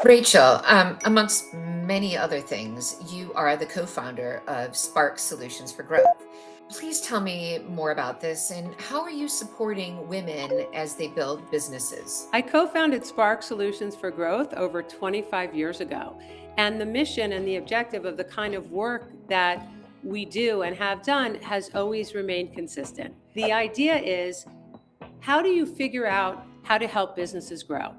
Rachel, amongst many other things, you are the co-founder of Spark Solutions for Growth. Please tell me more about this and how are you supporting women as they build businesses? I co founded Spark Solutions for Growth over 25 years ago. And the mission and the objective of the kind of work that we do and have done has always remained consistent. The idea is, how do you figure out how to help businesses grow?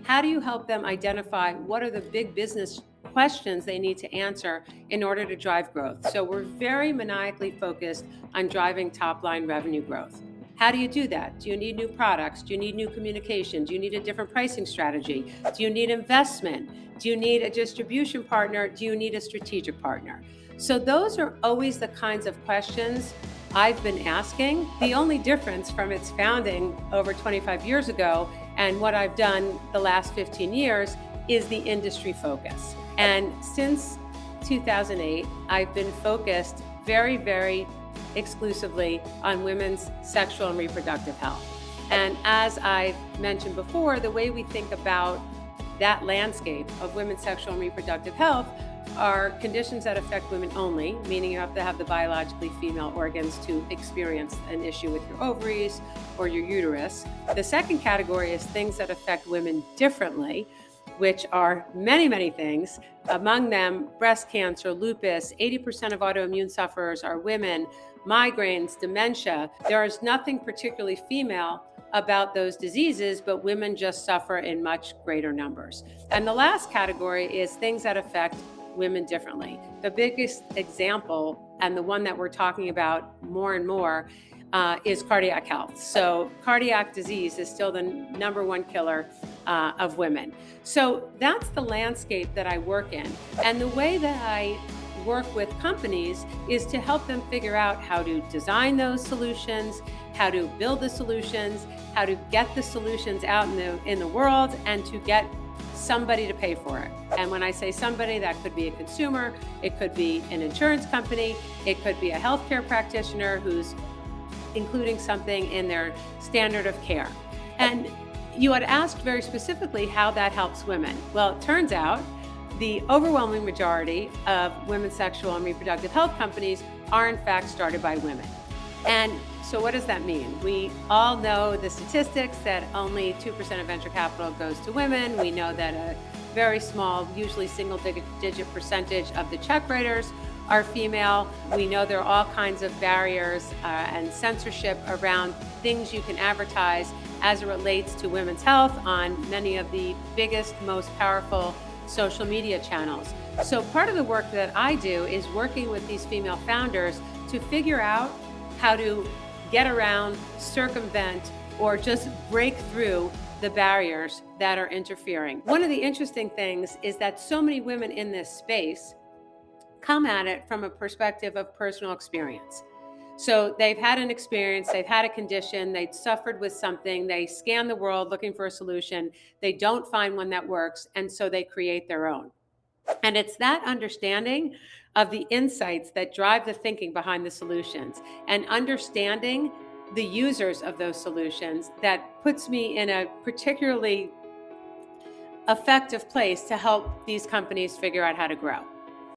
How do you help them identify what are the big business questions they need to answer in order to drive growth? So we're very maniacally focused on driving top line revenue growth. How do you do that? Do you need new products? Do you need new communication? Do you need a different pricing strategy? Do you need investment? Do you need a distribution partner? Do you need a strategic partner? So those are always the kinds of questions I've been asking. The only difference from its founding over 25 years ago and what I've done the last 15 years is the industry focus. And since 2008, I've been focused very exclusively on women's sexual and reproductive health. And as I mentioned before, the way we think about that landscape of women's sexual and reproductive health are conditions that affect women only, meaning you have to have the biologically female organs to experience an issue with your ovaries or your uterus. The second category is things that affect women differently, which are many things. Among them, breast cancer, lupus, 80% of autoimmune sufferers are women, migraines, dementia. There is nothing particularly female about those diseases, but women just suffer in much greater numbers. And the last category is things that affect women differently. The biggest example, and the one that we're talking about more and more, is cardiac health. So cardiac disease is still the number one killer of women. So that's the landscape that I work in. And the way that I work with companies is to help them figure out how to design those solutions, how to build the solutions, how to get the solutions out in the world, and to get somebody to pay for it. And when I say somebody, that could be a consumer, it could be an insurance company, it could be a healthcare practitioner who's including something in their standard of care. And you had asked very specifically how that helps women. Well, it turns out the overwhelming majority of women's sexual and reproductive health companies are in fact started by women. And so what does that mean? We all know the statistics that only 2% of venture capital goes to women. We know that a very small, usually single-digit percentage of the check writers are female. We know there are all kinds of barriers and censorship around things you can advertise as it relates to women's health on many of the biggest, most powerful social media channels. So part of the work that I do is working with these female founders to figure out how to get around, circumvent, or just break through the barriers that are interfering. One of the interesting things is that so many women in this space come at it from a perspective of personal experience. So they've had an experience, they've had a condition, they've suffered with something, they scan the world looking for a solution, they don't find one that works, and so they create their own. And it's that understanding of the insights that drive the thinking behind the solutions and understanding the users of those solutions that puts me in a particularly effective place to help these companies figure out how to grow.